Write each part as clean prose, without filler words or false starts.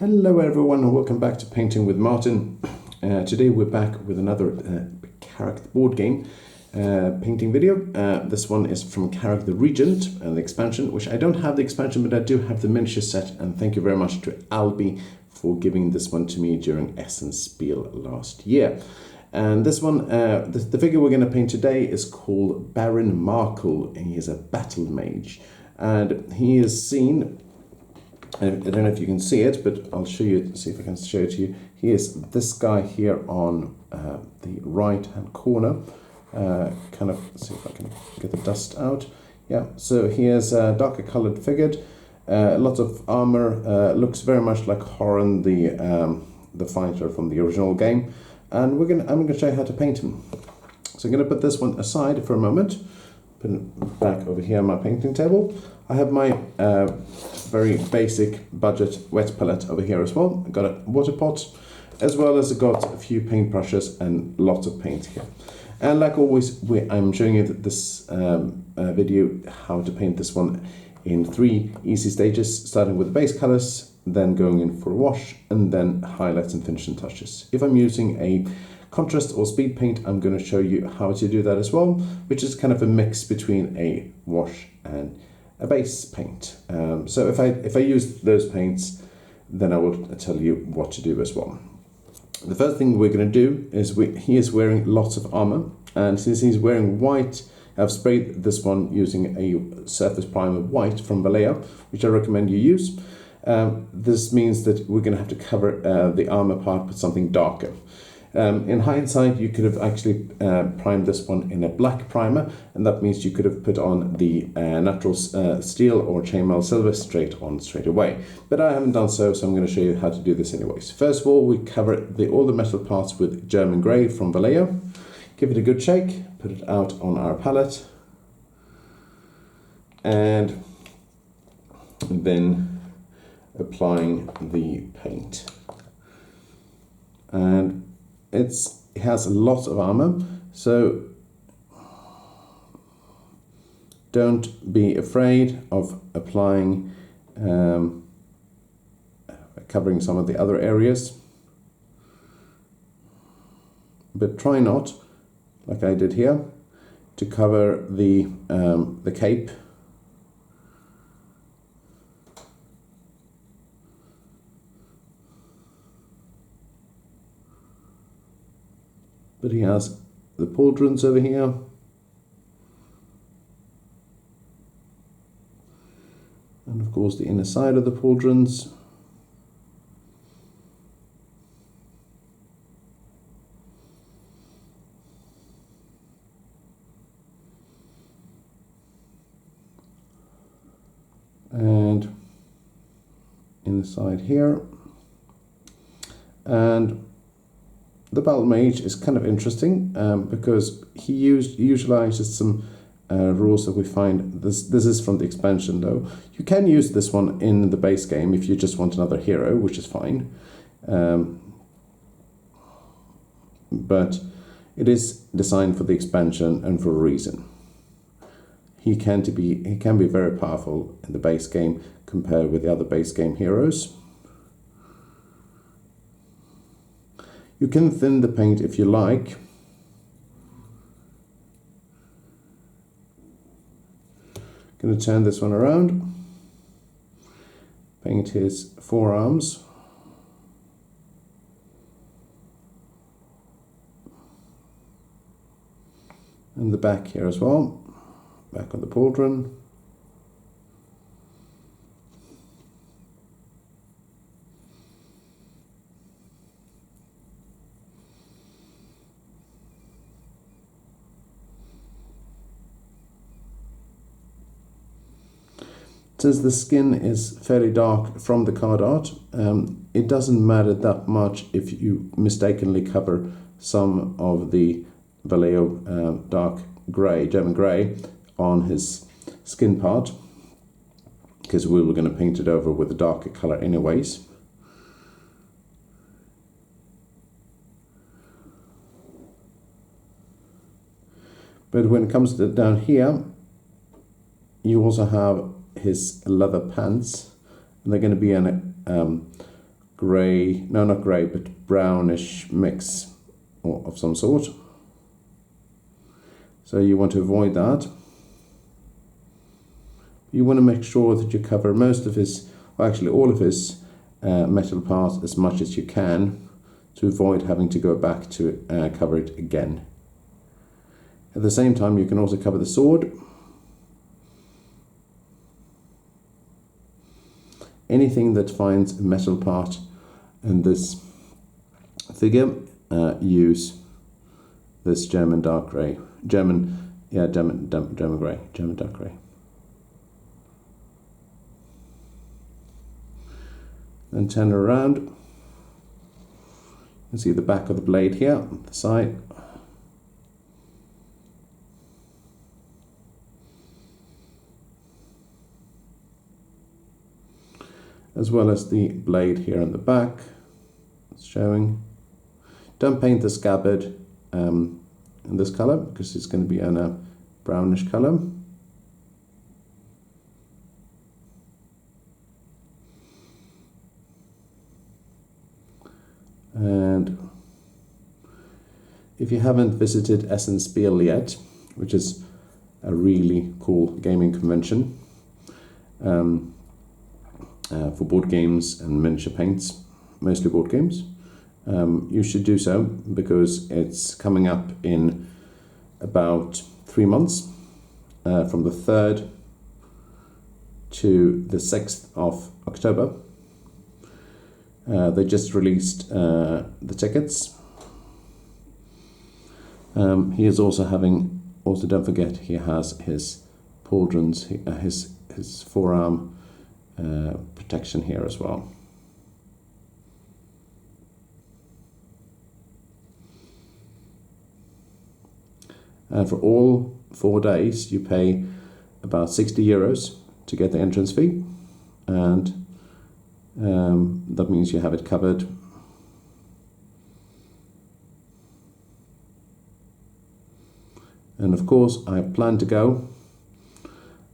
Hello everyone and welcome back to Painting with Martin. Today we're back with another Karak board game painting video. This one is from Karak the Regent and the expansion, which I don't have the expansion but I do have the miniature set, and thank you very much to Albi for giving this one to me during Essen Spiel last year. And this one, the figure we're going to paint today is called Baron Markul, and he is a battle mage. And he is seen, I don't know if you can see it, but I'll show you, see if I can show it to you. He is this guy here on the right hand corner. Kind of, see if I can get the dust out. Yeah, so he is a darker colored figured, lots of armor, looks very much like Khorne the fighter from the original game. And I'm gonna show you how to paint him. So I'm gonna put this one aside for a moment. Put it back over here on my painting table. I have my very basic budget wet palette over here as well. I've got a water pot, as well as I've got a few paint brushes and lots of paint here. And like always, I'm showing you this video how to paint this one in 3 easy stages, starting with the base colors, then going in for a wash, and then highlights and finishing touches. If I'm using a contrast or speed paint, I'm going to show you how to do that as well, which is kind of a mix between a wash and a base paint. So if I use those paints, then I will tell you what to do as well. The first thing we're going to do is he is wearing lots of armor, and since he's wearing white, I've sprayed this one using a surface primer white from Vallejo, which I recommend you use. This means that we're going to have to cover the armor part with something darker. In hindsight, you could have actually primed this one in a black primer, and that means you could have put on the natural steel or chainmail silver straight away. But I haven't done so, so I'm going to show you how to do this anyways. First of all, we cover all the metal parts with German grey from Vallejo. Give it a good shake, put it out on our palette, and then applying the paint. And it has a lot of armor, so don't be afraid of applying, covering some of the other areas, but try not, like I did here, to cover the cape. But he has the pauldrons over here. And of course the inner side of the pauldrons. And inner side here. And the Battle Mage is kind of interesting because he utilizes some rules that we find. This is from the expansion though. You can use this one in the base game if you just want another hero, which is fine. But it is designed for the expansion and for a reason. He can be very powerful in the base game compared with the other base game heroes. You can thin the paint if you like. Going to turn this one around. Paint his forearms. And the back here as well. Back on the pauldron. Since the skin is fairly dark from the card art, it doesn't matter that much if you mistakenly cover some of the Vallejo dark grey, German grey, on his skin part, because we were going to paint it over with a darker colour anyways. But when it comes to down here, you also have his leather pants, and they're going to be in grey, no, not grey, but brownish mix of some sort. So you want to avoid that. You want to make sure that you cover most of his, or actually all of his metal parts as much as you can to avoid having to go back to cover it again. At the same time, you can also cover the sword. Anything that finds a metal part in this figure, use this German dark grey. German dark grey. Then turn it around. You can see the back of the blade here, the side. As well as the blade here in the back. It's showing. Don't paint the scabbard in this colour because it's going to be in a brownish colour. And if you haven't visited Essen Spiel yet, which is a really cool gaming convention for board games and miniature paints, mostly board games, you should do so because it's coming up in about 3 months, from the 3rd to the 6th of October. They just released the tickets. He is also having, don't forget, he has his pauldrons, his forearm protection here as well. And for all 4 days, you pay about €60 to get the entrance fee, and that means you have it covered. And of course, I plan to go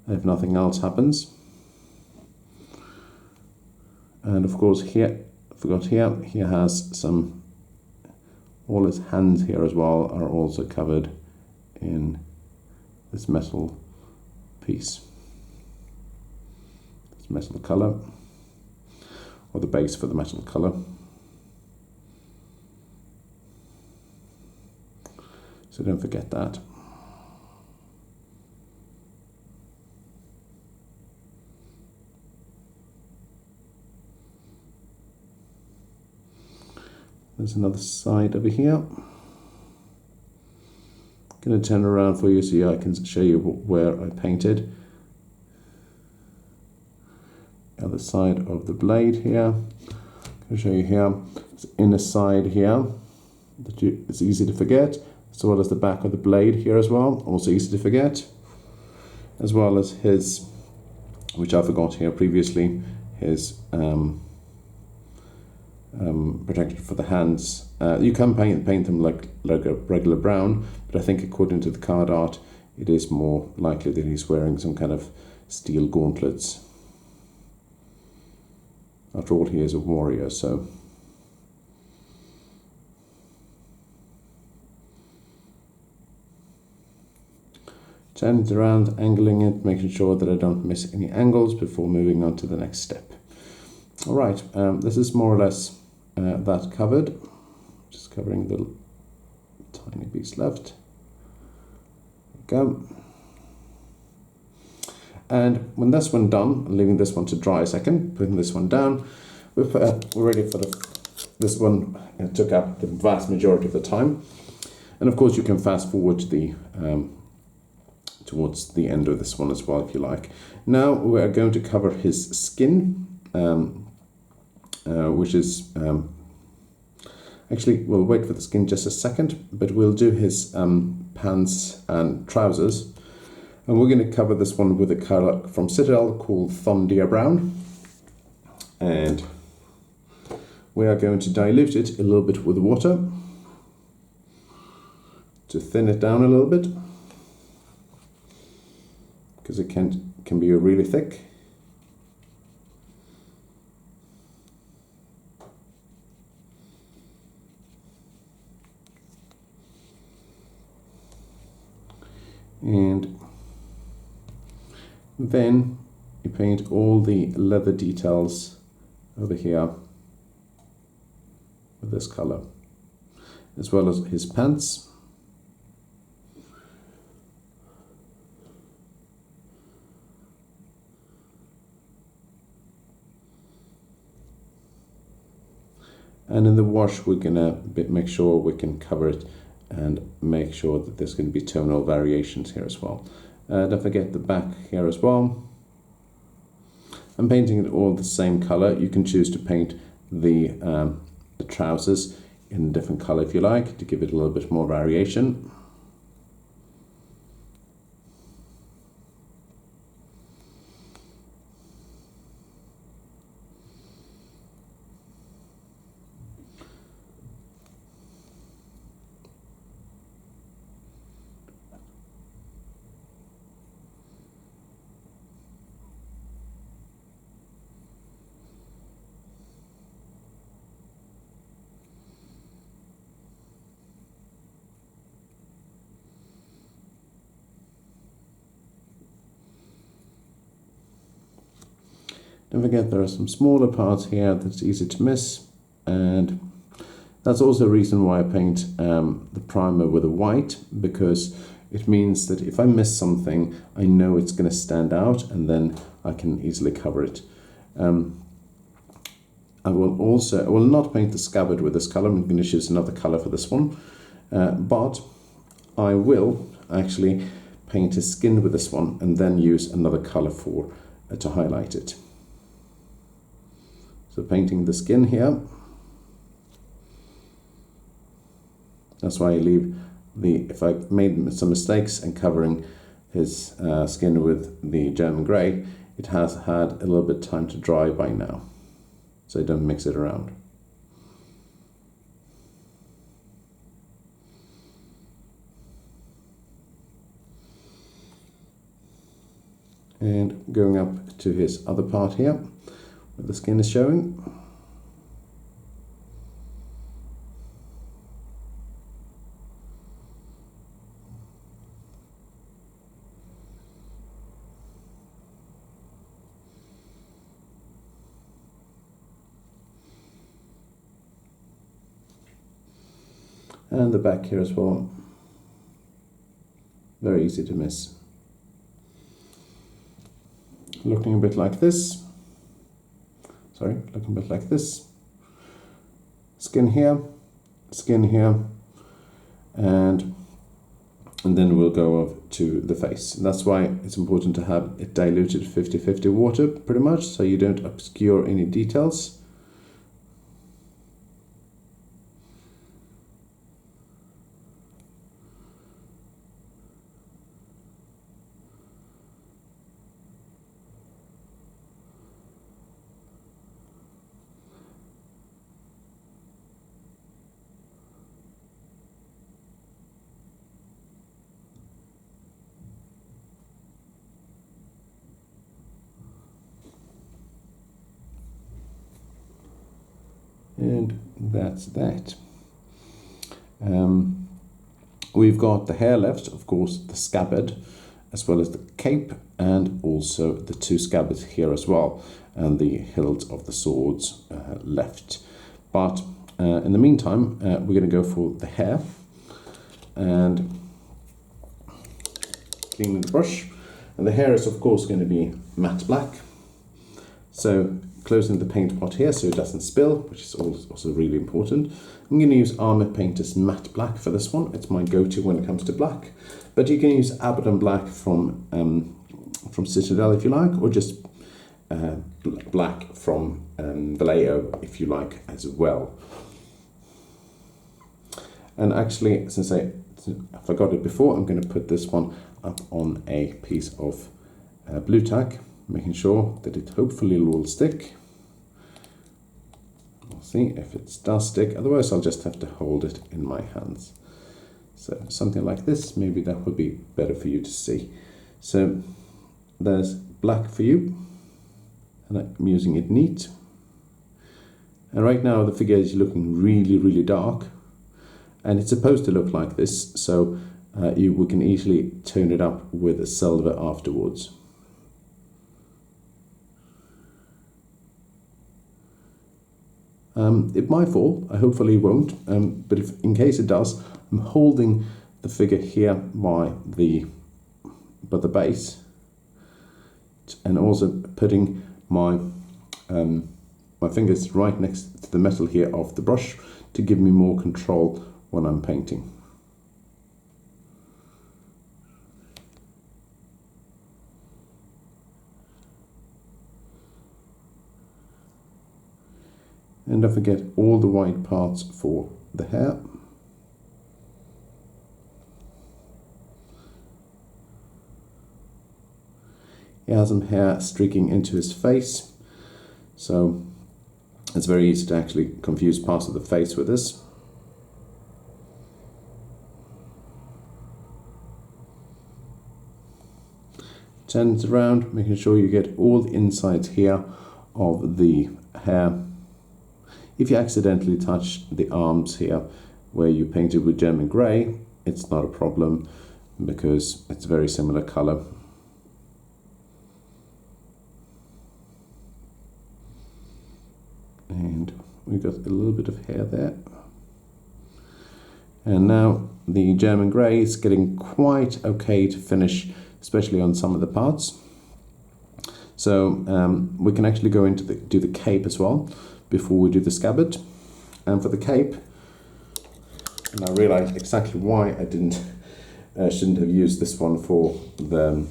if nothing else happens. And of course, here, I forgot here, he has some, all his hands here as well are also covered in this metal piece, this metal colour, or the base for the metal colour. So don't forget that. There's another side over here. I'm going to turn around for you so I can show you where I painted. Other side of the blade here. I'll show you here. It's inner side here. It's easy to forget, as well as the back of the blade here as well. Also easy to forget. As well as his, which I forgot here previously, his protector for the hands. You can paint them like a regular brown, but I think according to the card art, it is more likely that he's wearing some kind of steel gauntlets. After all, he is a warrior, so. Turn it around, angling it, making sure that I don't miss any angles before moving on to the next step. All right, this is more or less that covered. Just covering the tiny piece left. There we go. And when this one done, leaving this one to dry a second, putting this one down, we're ready for this one. Took up the vast majority of the time. And of course you can fast forward to towards the end of this one as well if you like. Now we are going to cover his skin, which is actually, we'll wait for the skin just a second, but we'll do his pants and trousers. And we're going to cover this one with a colour from Citadel called Thondia Brown. And we are going to dilute it a little bit with water to thin it down a little bit, because it can be really thick. And then you paint all the leather details over here with this color, as well as his pants. And in the wash, we're gonna make sure we can cover it and make sure that there's going to be tonal variations here as well. Don't forget the back here as well. I'm painting it all the same color. You can choose to paint the trousers in a different color if you like, to give it a little bit more variation. Don't forget there are some smaller parts here that's easy to miss, and that's also a reason why I paint the primer with a white, because it means that if I miss something, I know it's going to stand out and then I can easily cover it. I will not paint the scabbard with this color. I'm going to choose another color for this one, but I will actually paint his skin with this one and then use another color for to highlight it. So painting the skin here. That's why I leave if I made some mistakes in covering his skin with the German grey, it has had a little bit of time to dry by now, so I don't mix it around. And going up to his other part here, where the skin is showing. And the back here as well. Very easy to miss. Looking a bit like this. Looking a bit like this. Skin here, and then we'll go up to the face. That's why it's important to have it diluted 50-50 water, pretty much, so you don't obscure any details. And that's that. We've got the hair left, of course, the scabbard, as well as the cape, and also the two scabbards here as well, and the hilts of the swords left. But in the meantime, we're going to go for the hair, and cleaning the brush. And the hair is, of course, going to be matte black. So closing the paint pot here so it doesn't spill, which is also really important. I'm going to use Armor Painter's matte black for this one. It's my go-to when it comes to black. But you can use Abaddon black from Citadel if you like, or just black from Vallejo if you like as well. And actually, since I forgot it before, I'm going to put this one up on a piece of blue tack, making sure that it hopefully will stick. We'll see if it does stick, otherwise I'll just have to hold it in my hands. So something like this, maybe that would be better for you to see. So there's black for you, and I'm using it neat. And right now the figure is looking really, really dark, and it's supposed to look like this, so we can easily tone it up with silver afterwards. It might fall, hopefully it won't, but if in case it does, I'm holding the figure here by the base, and also putting my my fingers right next to the metal here of the brush to give me more control when I'm painting. And don't forget all the white parts for the hair. He has some hair streaking into his face, so it's very easy to actually confuse parts of the face with this. Turn it around, making sure you get all the insides here of the hair. If you accidentally touch the arms here where you painted with German grey, it's not a problem because it's a very similar colour. And we've got a little bit of hair there. And now the German grey is getting quite okay to finish, especially on some of the parts. So we can actually go into do the cape as well before we do the scabbard. And for the cape, and I realized exactly why I shouldn't have used this one for the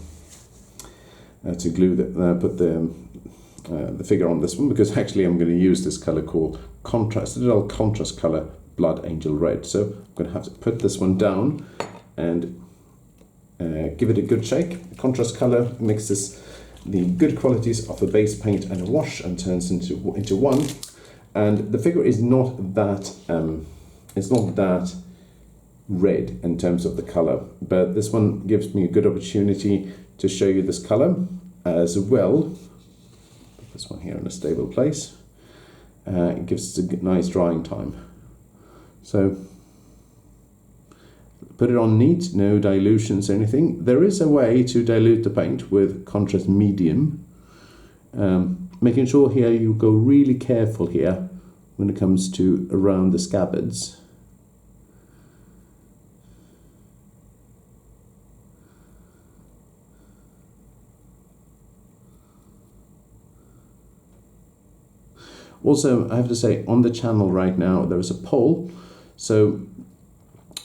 to glue put the figure on this one, because actually I'm going to use this color called Citadel contrast color Blood Angel Red. So I'm going to have to put this one down and give it a good shake. The contrast color mixes the good qualities of a base paint and a wash and turns into one. And the figure is not that it's not that red in terms of the color, but this one gives me a good opportunity to show you this color as well. Put this one here in a stable place. It gives us a nice drying time. So put it on neat, no dilutions or anything. There is a way to dilute the paint with contrast medium. Making sure here you go really careful here when it comes to around the scabbards. Also, I have to say, on the channel right now there is a poll, so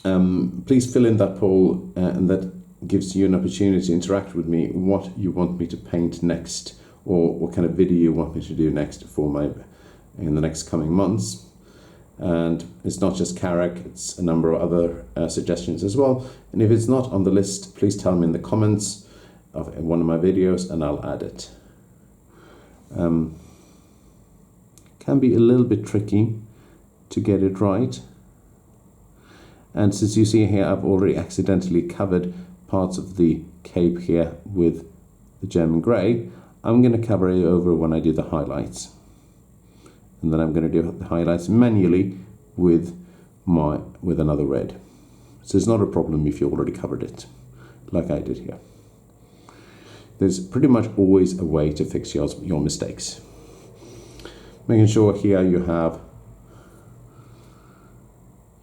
please fill in that poll, and that gives you an opportunity to interact with me, what you want me to paint next, or what kind of video you want me to do next in the next coming months. And it's not just Karak, it's a number of other suggestions as well. And if it's not on the list, please tell me in the comments of one of my videos and I'll add it. Can be a little bit tricky to get it right. And since you see here, I've already accidentally covered parts of the cape here with the German grey. I'm going to cover it over when I do the highlights. And then I'm going to do the highlights manually with another red. So it's not a problem if you already covered it, like I did here. There's pretty much always a way to fix your mistakes. Making sure here you have,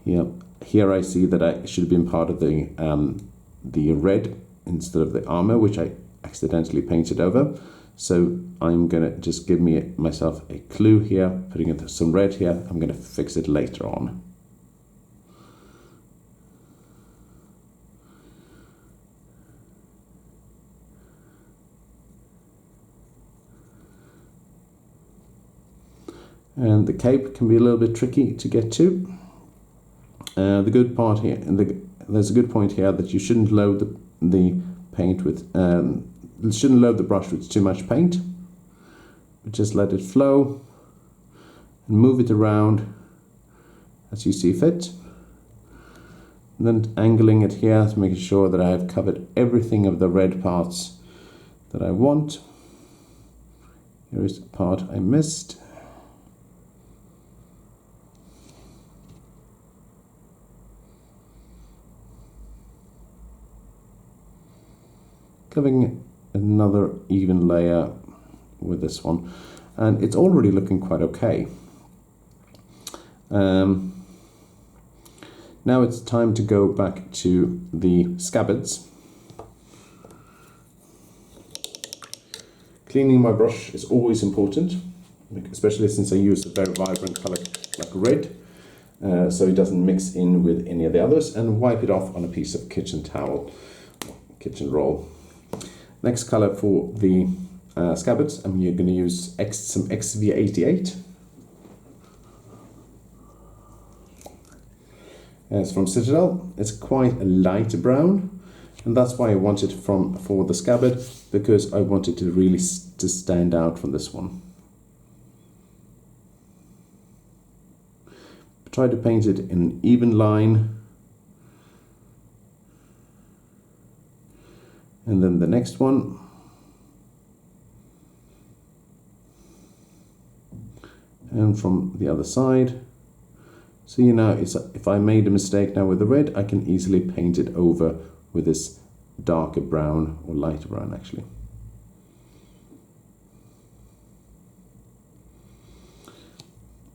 here I see that I should have been part of the red instead of the armor, which I accidentally painted over. So I'm going to just give myself a clue here, putting in some red here. I'm going to fix it later on. And the cape can be a little bit tricky to get to. The good part here, there's a good point here that you shouldn't load the paint with, shouldn't load the brush with too much paint. But just let it flow and move it around as you see fit. And then angling it here to make sure that I have covered everything of the red parts that I want. Here is the part I missed. giving another even layer with this one, and it's already looking quite okay. Now it's time to go back to the scabbards. Cleaning my brush is always important, especially since I use a very vibrant color like red, so it doesn't mix in with any of the others, and wipe it off on a piece of kitchen towel, kitchen roll. Next color for the scabbards, I'm going to use some XV88. It's from Citadel. It's quite a light brown, and that's why I want it for the scabbard, because I want it to really to stand out from this one. Try to paint it in an even line, and then the next one, and from the other side. So you know, if I made a mistake now with the red, I can easily paint it over with this darker brown, or lighter brown actually.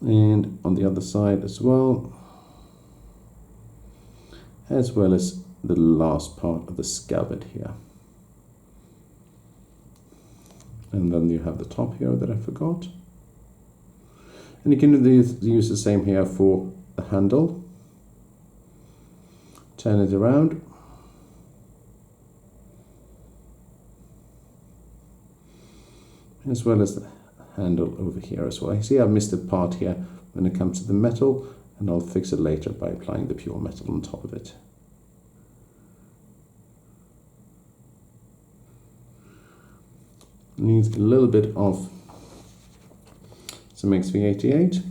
And on the other side as well as the last part of the scabbard here. And then you have the top here that I forgot. And you can use the same here for the handle. Turn it around. As well as the handle over here as well. You see I've missed a part here when it comes to the metal, and I'll fix it later by applying the pure metal on top of it. Needs a little bit of some XV88.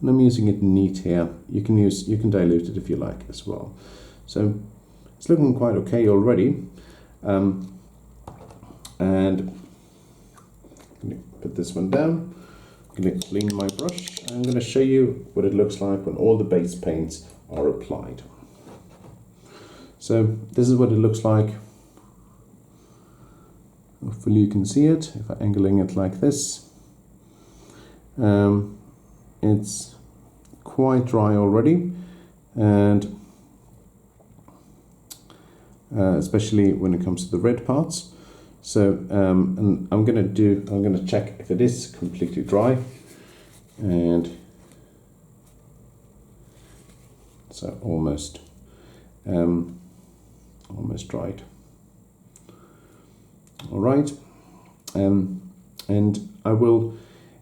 And I'm using it neat here. You can dilute it if you like as well. So it's looking quite okay already. And I'm going to put this one down. I'm going to clean my brush. I'm going to show you what it looks like when all the base paints are applied. So this is what it looks like. Hopefully you can see it if I'm angling it like this. It's quite dry already, and especially when it comes to the red parts. So and I'm gonna check if it is completely dry, and so almost dried. All right, and I will.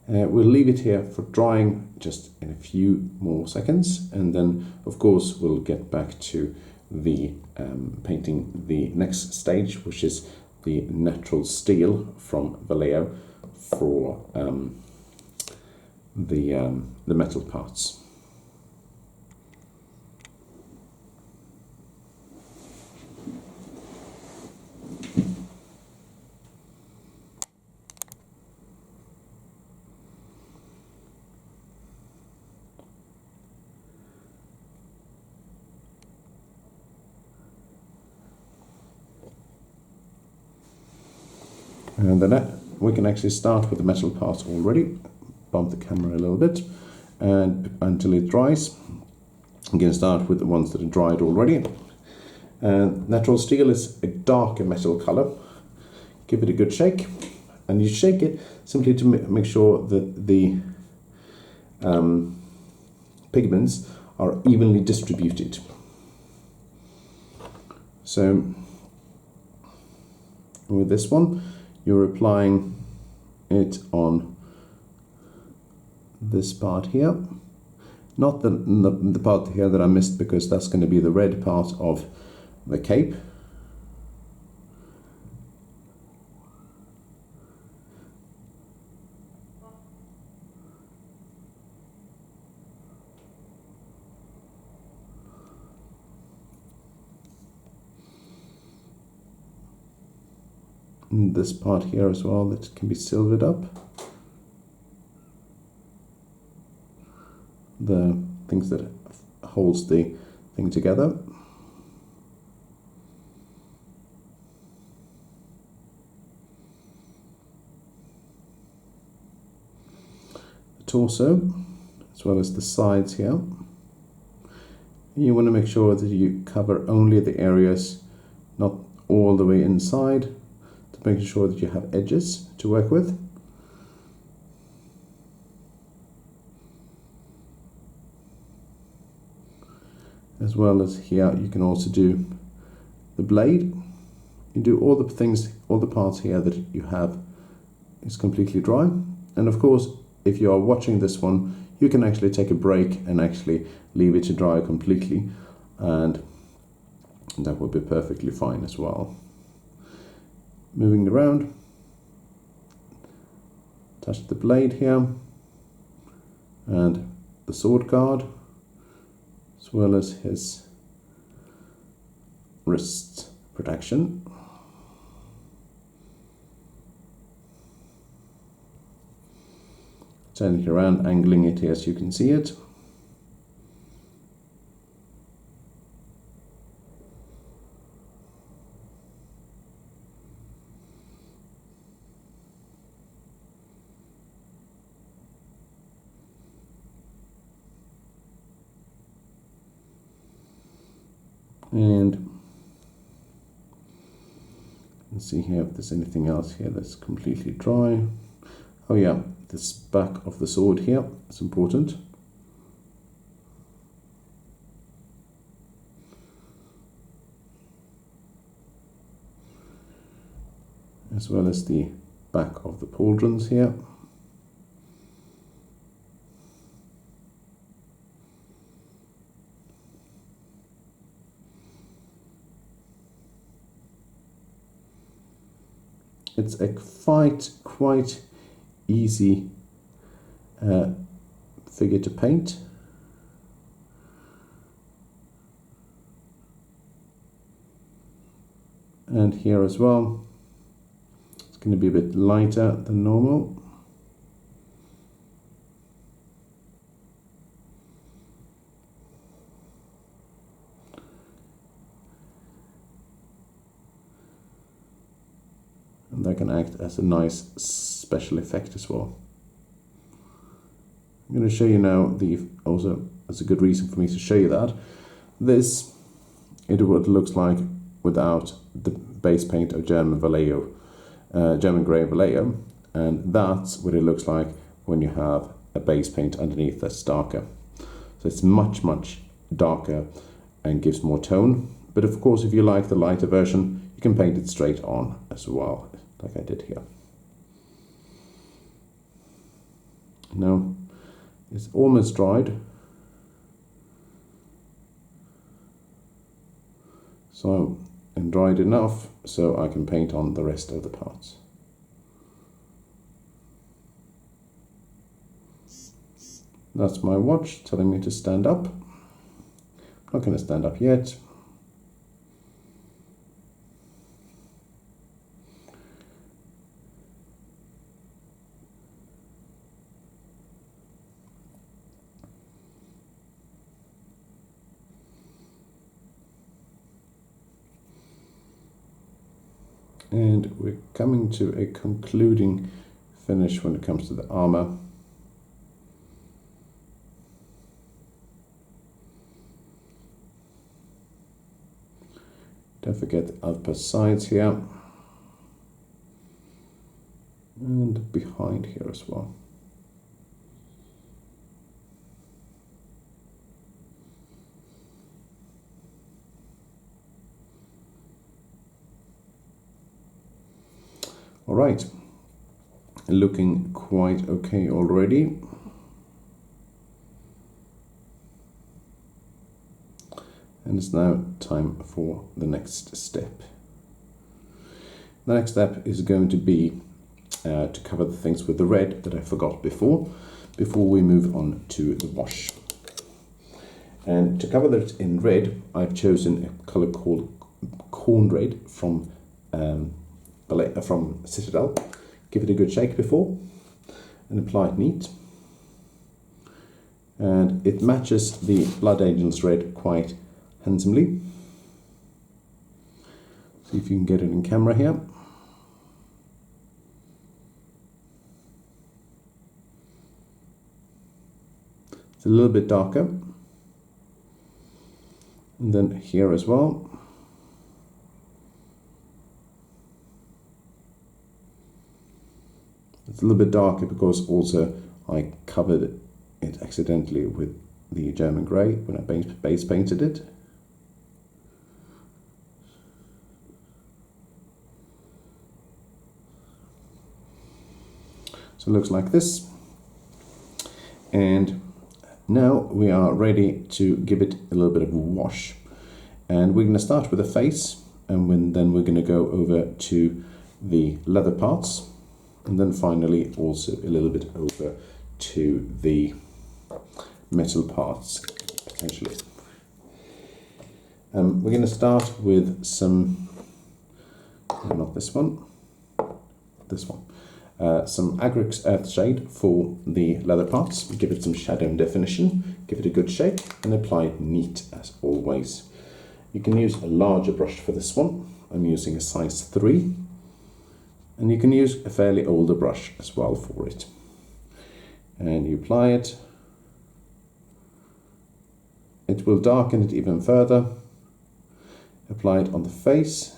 We'll leave it here for drying just in a few more seconds, and then of course we'll get back to the painting the next stage, which is the natural steel from Vallejo for the metal parts. And then we can actually start with the metal parts already. Bump the camera a little bit, and until it dries. I'm going to start with the ones that are dried already. Natural steel is a darker metal color. Give it a good shake, and you shake it simply to make sure that the pigments are evenly distributed. So with this one, you're applying it on this part here, not the part here that I missed, because that's going to be the red part of the cape. And this part here as well, that can be silvered up. the things that holds the thing together. The torso, as well as the sides here. You want to make sure that you cover only the areas, not all the way inside, to make sure that you have edges to work with. As well as here, you can also do the blade. You do all the things, all the parts here that you have is completely dry. And of course, if you are watching this one, you can actually take a break and actually leave it to dry completely, and that would be perfectly fine as well. Moving around, touch the blade here and the sword guard, as well as his wrist protection. Turning it around, angling it here so you can see it. And let's see here if there's anything else here that's completely dry. Oh yeah, this back of the sword here is important. As well as the back of the pauldrons here. It's a quite easy figure to paint. And here as well, it's going to be a bit lighter than normal. And that can act as a nice special effect as well. I'm going to show you now also as a good reason for me to show you that. This is what it looks like without the base paint of German Vallejo, German Grey Vallejo, and that's what it looks like when you have a base paint underneath that's darker. So it's much darker and gives more tone. But of course, if you like the lighter version, you can paint it straight on as well, like I did here. Now it's almost dried, so and dried enough so I can paint on the rest of the parts. That's my watch telling me to stand up. I'm not going to stand up yet. And we're coming to a concluding finish when it comes to the armor. Don't forget the upper sides here. And behind here as well. All right, looking quite okay already. And it's now time for the next step. The next step is going to be to cover the things with the red that I forgot before we move on to the wash. And to cover that in red, I've chosen a color called Khorne Red from and it matches the Blood Angel's red quite handsomely. See if you can get it in camera here. It's a little bit darker, and then here as well. It's a little bit darker because also I covered it accidentally with the German grey when I base painted it. So it looks like this. And now we are ready to give it a little bit of a wash. And we're going to start with the face, and then we're going to go over to the leather parts, and then finally also a little bit over to the metal parts, potentially. We're going to start with some, not this one, this one. Some Agrax Earthshade for the leather parts. Give it some shadow and definition, give it a good shake, and apply it neat as always. You can use a larger brush for this one. I'm using a size 3, and you can use a fairly older brush as well for it. And you apply it. It will darken it even further. Apply it on the face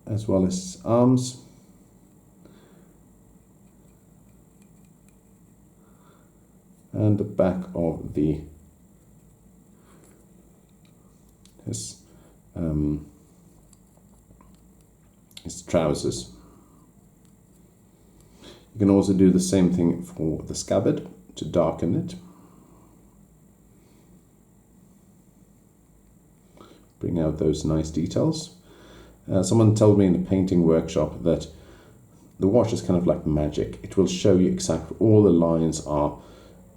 as well as arms. And the back of his trousers. You can also do the same thing for the scabbard to darken it. Bring out those nice details. Someone told me in a painting workshop that the wash is kind of like magic. It will show you exactly all the lines are.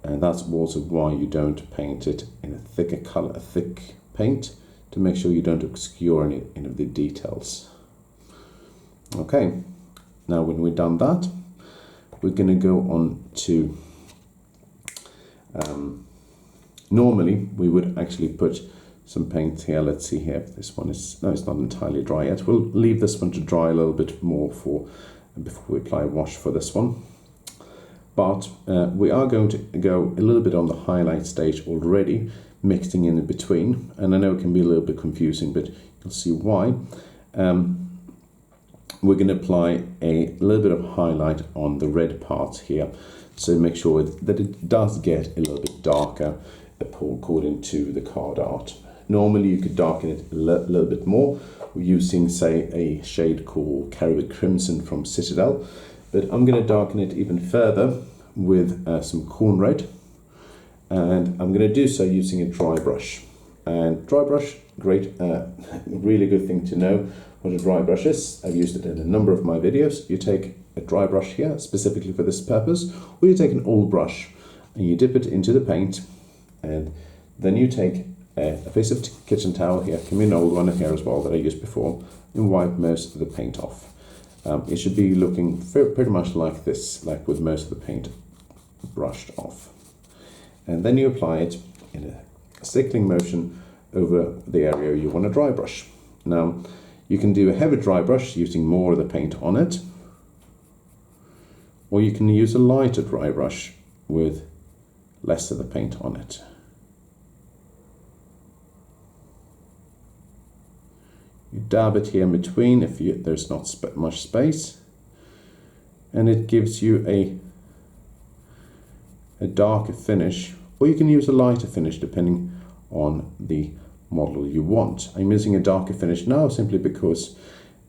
And that's also why you don't paint it in a thicker color, a thick paint, to make sure you don't obscure any of the details. Okay, now when we've done that, we're going to go on to, normally we would actually put some paint here. Let's see here if this one is, no, it's not entirely dry yet. We'll leave this one to dry a little bit more before we apply a wash for this one. But we are going to go a little bit on the highlight stage already, mixing in between. And I know it can be a little bit confusing, but you'll see why. We're going to apply a little bit of highlight on the red parts here. So make sure that it does get a little bit darker according to the card art. Normally you could darken it a little bit more. We're using, say, a shade called Karak the Crimson from Citadel. But I'm going to darken it even further with some Khorne Red, and I'm going to do so using a dry brush. And dry brush, great, really good thing to know what a dry brush is. I've used it in a number of my videos. You take a dry brush here specifically for this purpose, or you take an old brush and you dip it into the paint, and then you take a piece of kitchen towel here, can be an old one here as well that I used before, and wipe most of the paint off. It should be looking pretty much like this, like with most of the paint brushed off. And then you apply it in a cycling motion over the area you want to dry brush. Now, you can do a heavy dry brush using more of the paint on it, or you can use a lighter dry brush with less of the paint on it. You dab it here in between if there's not much space, and it gives you a darker finish, or you can use a lighter finish depending on the model you want. I'm using a darker finish now simply because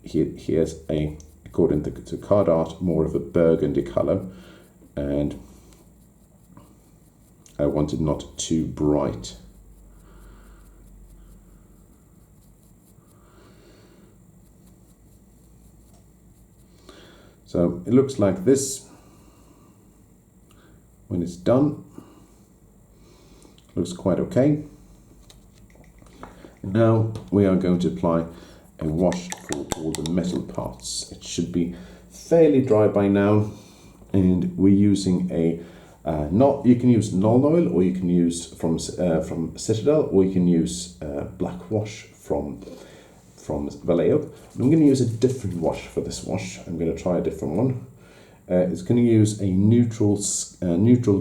here's according to card art, more of a burgundy color, and I want it not too bright. So it looks like this when it's done. Looks quite okay. Now we are going to apply a wash for all the metal parts. It should be fairly dry by now, and we're using a You can use Null Oil, or you can use from Citadel, or you can use Black Wash from Vallejo. I'm going to use a different wash for this wash. I'm going to try a different one. It's going to use a neutral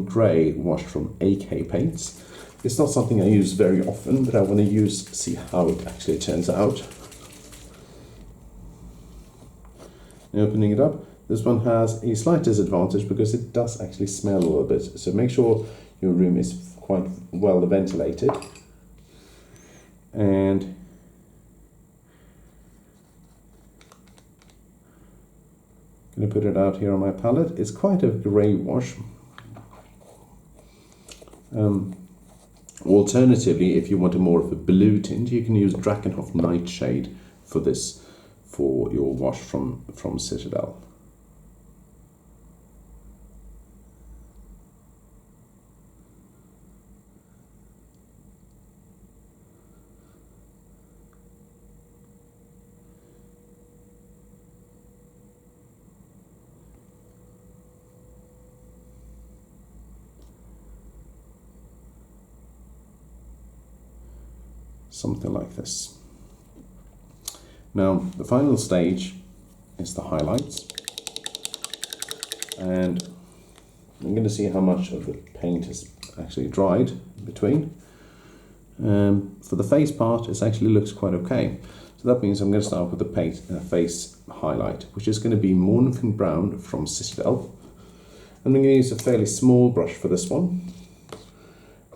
grey wash from AK Paints. It's not something I use very often, but I want to see how it actually turns out. Opening it up, this one has a slight disadvantage because it does actually smell a little bit. So make sure your room is quite well ventilated. And I'm going to put it out here on my palette. It's quite a grey wash. Alternatively, if you want more of a blue tint, you can use Drakenhof Nightshade for your wash from Citadel. Something like this. Now, the final stage is the highlights, and I'm going to see how much of the paint is actually dried in between. For the face part, it actually looks quite okay. So that means I'm going to start with the face highlight, which is going to be Mournfang Brown from Citadel. I'm going to use a fairly small brush for this one.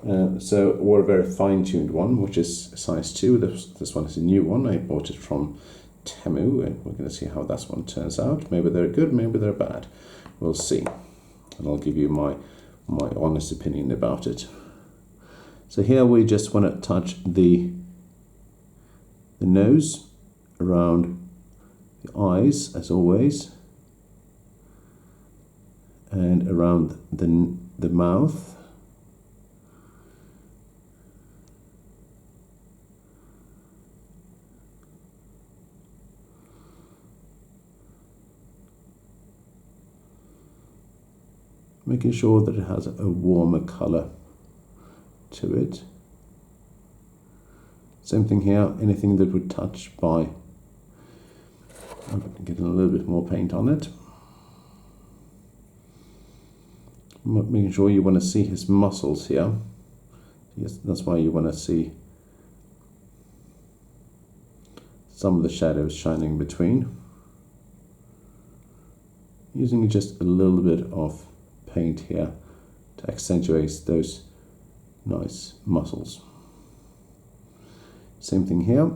Or a very fine-tuned one, which is size 2. This one is a new one. I bought it from Temu, and we're going to see how this one turns out. Maybe they're good, maybe they're bad. We'll see. And I'll give you my honest opinion about it. So here we just want to touch the nose, around the eyes, as always, and around the mouth. Making sure that it has a warmer colour to it. Same thing here, anything that would touch by getting a little bit more paint on it. Making sure you want to see his muscles here. Yes, that's why you want to see some of the shadows shining between. Using just a little bit of paint here to accentuate those nice muscles. Same thing here.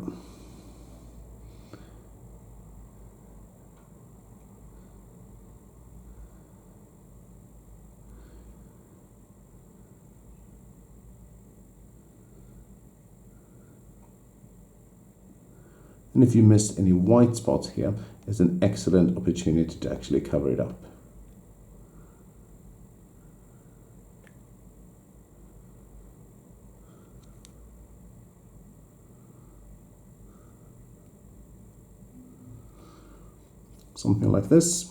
And if you missed any white spots here, it's an excellent opportunity to actually cover it up. Something like this.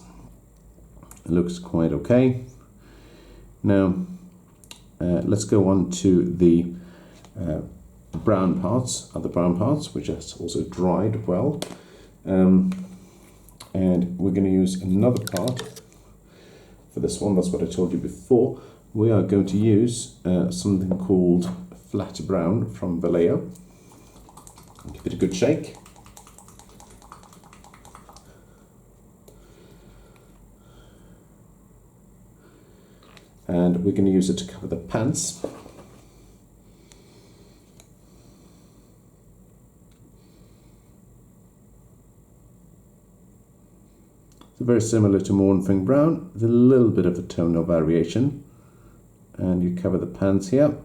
It looks quite okay. Now let's go on to the brown parts, other brown parts, which has also dried well. And we're going to use another part for this one. That's what I told you before. We are going to use something called Flat Brown from Vallejo. Give it a good shake. And we're going to use it to cover the pants. It's very similar to Mournfang Brown, with a little bit of a tonal variation. And you cover the pants here.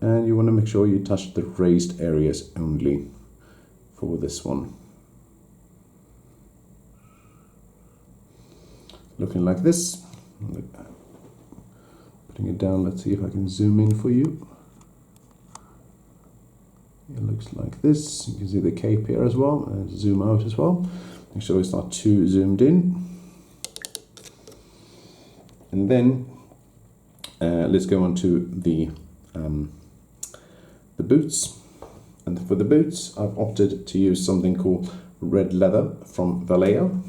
And you want to make sure you touch the raised areas only for this one. Looking like this. Putting it down, let's see if I can zoom in for you. It looks like this. You can see the cape here as well, and zoom out as well. Make sure it's not too zoomed in. And then let's go on to the boots. And for the boots, I've opted to use something called red leather from Vallejo.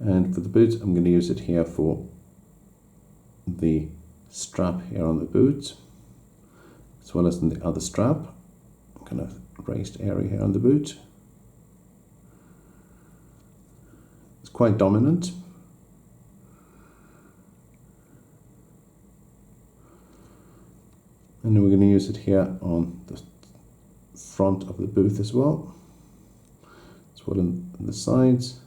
And for the boot, I'm going to use it here for the strap here on the boot, as well as in the other strap. Kind of raised area here on the boot. It's quite dominant. And then we're going to use it here on the front of the boot as well on the sides.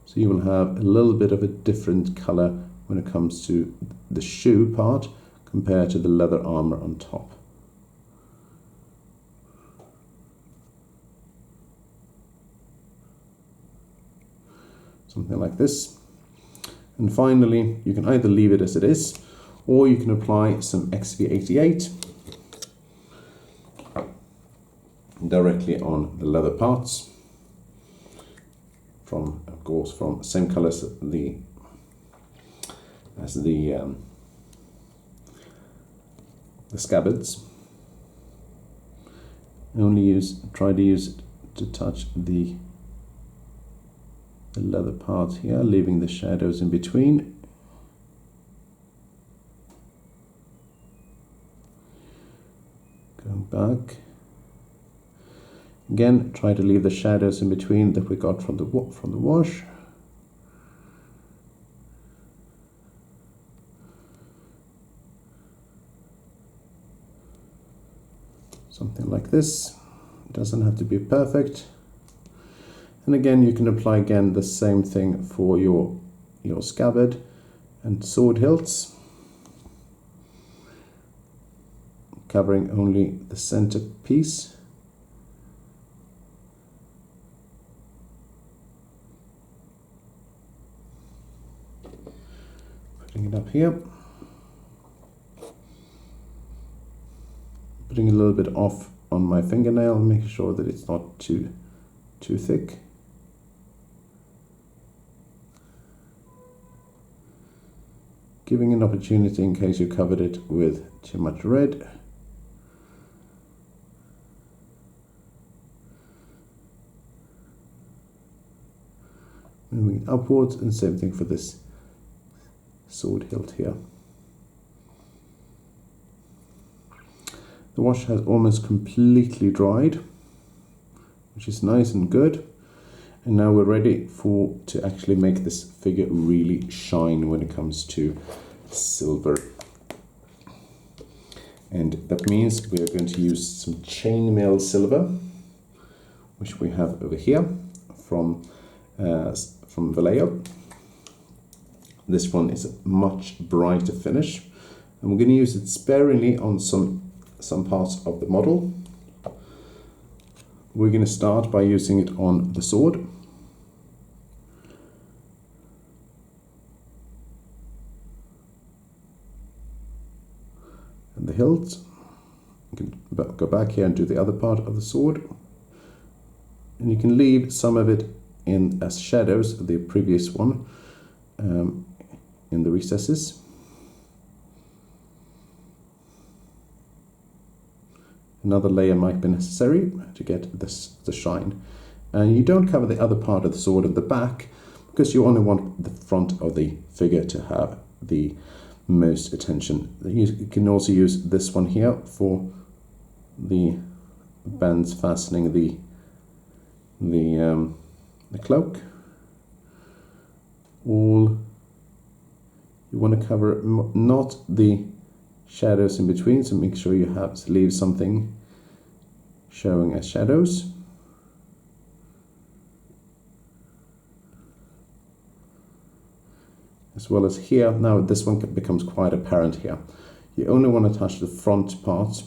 So you will have a little bit of a different color when it comes to the shoe part compared to the leather armor on top. Something like this. And finally, you can either leave it as it is, or you can apply some XV88 directly on the leather parts. From, of course, from same color as the scabbards. Try to use it to touch the leather part here, leaving the shadows in between. Going back. Again, try to leave the shadows in between that we got from the wash. Something like this. It doesn't have to be perfect. And again, you can apply again the same thing for your scabbard and sword hilts, covering only the center piece. Putting it up here. Putting a little bit off on my fingernail, making sure that it's not too thick. Giving an opportunity in case you covered it with too much red. Moving upwards, and same thing for this sword hilt here. The wash has almost completely dried, which is nice and good. And now we're ready to actually make this figure really shine when it comes to silver. And that means we are going to use some chainmail silver, which we have over here from Vallejo. This one is a much brighter finish, and we're going to use it sparingly on some parts of the model. We're going to start by using it on the sword. And the hilt. You can go back here and do the other part of the sword. And you can leave some of it in as shadows, the previous one, in the recesses. Another layer might be necessary to get the shine. And you don't cover the other part of the sword at the back, because you only want the front of the figure to have the most attention. You can also use this one here for the bands fastening the cloak. You want to cover not the shadows in between, so make sure you leave something showing as shadows. As well as here. Now this one becomes quite apparent here. You only want to touch the front part,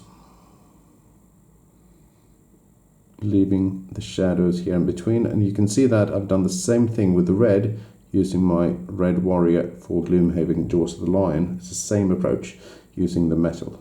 leaving the shadows here in between, and you can see that I've done the same thing with the red using my red warrior for Gloomhaven Jaws of the Lion. It's the same approach using the metal.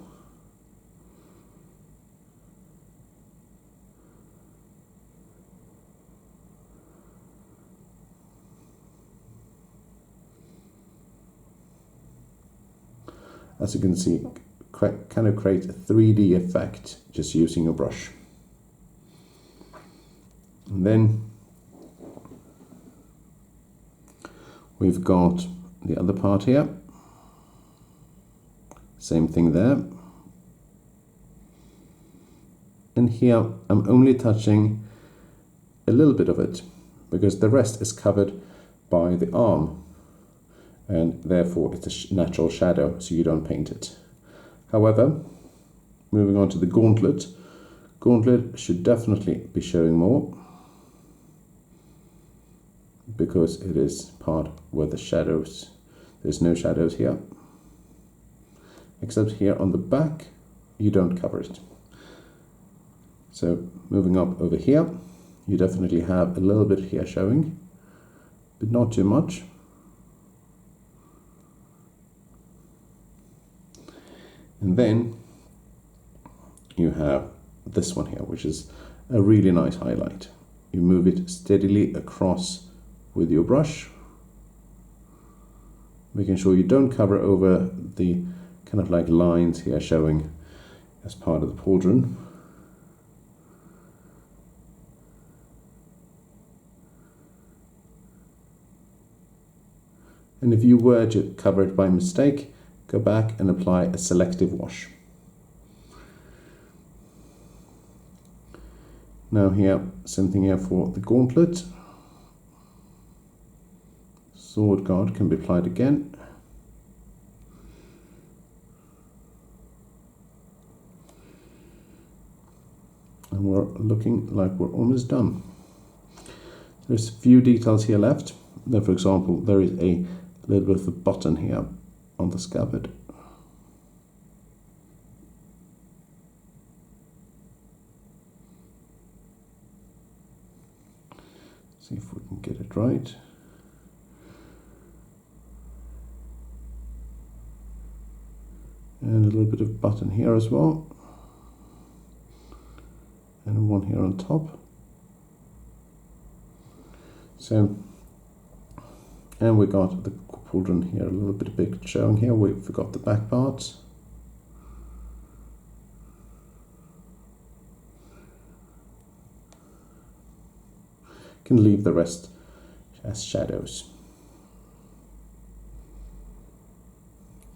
As you can see, kind of create a 3D effect just using your brush. And then we've got the other part here. Same thing there. And here I'm only touching a little bit of it because the rest is covered by the arm, and therefore it's a natural shadow, so you don't paint it. However, moving on to the gauntlet. Gauntlet should definitely be showing more, because it is part where the shadows, there's no shadows here, except here on the back you don't cover it. So moving up over here, you definitely have a little bit here showing, but not too much. And then you have this one here, which is a really nice highlight. You move it steadily across with your brush, making sure you don't cover over the kind of like lines here showing as part of the pauldron. And if you were to cover it by mistake, go back and apply a selective wash. Now here, same thing here for the gauntlet. Sword guard can be applied again. And we're looking like we're almost done. There's a few details here left. There, for example, there is a little bit of a button here on the scabbard. See if we can get it right. And a little bit of button here as well. And one here on top. So, and we got the pauldron here, a little bit big showing here. We forgot the back parts. Can leave the rest as shadows.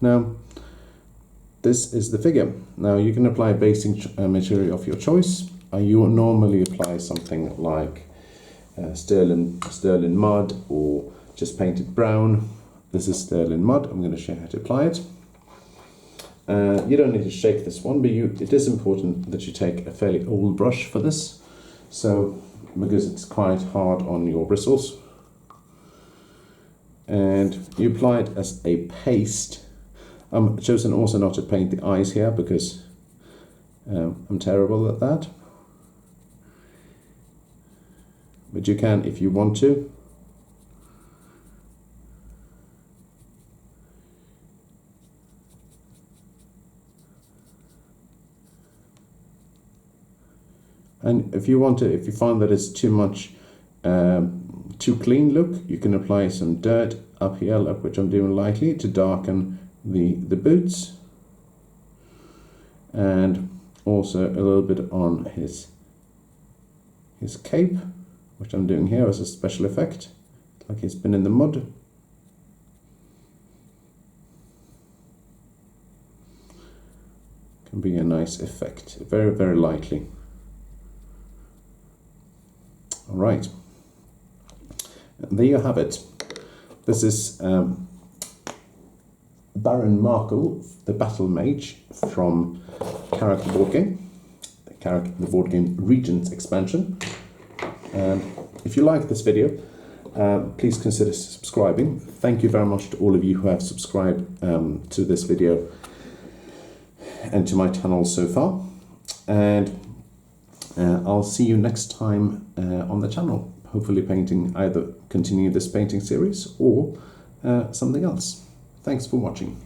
Now, this is the figure. Now you can apply a basing material of your choice. You normally apply something like sterling mud or just painted brown. This is sterling mud. I'm going to show you how to apply it. You don't need to shake this one, but it is important that you take a fairly old brush for this. So, because it's quite hard on your bristles. And you apply it as a paste. I'm chosen also not to paint the eyes here because I'm terrible at that. But you can if you want to. And if you want to, if you find that it's too much, too clean look, you can apply some dirt up here, like which I'm doing lightly, to darken the boots, and also a little bit on his cape, which I'm doing here as a special effect, like he's been in the mud. Can be a nice effect, very, very lightly. All right, and there you have it. This is Baron Markul, the Battle Mage from Karak the board game, Karak the board game Regent expansion. If you like this video, please consider subscribing. Thank you very much to all of you who have subscribed to this video and to my channel so far. And I'll see you next time on the channel, hopefully painting, either continue this painting series or something else. Thanks for watching.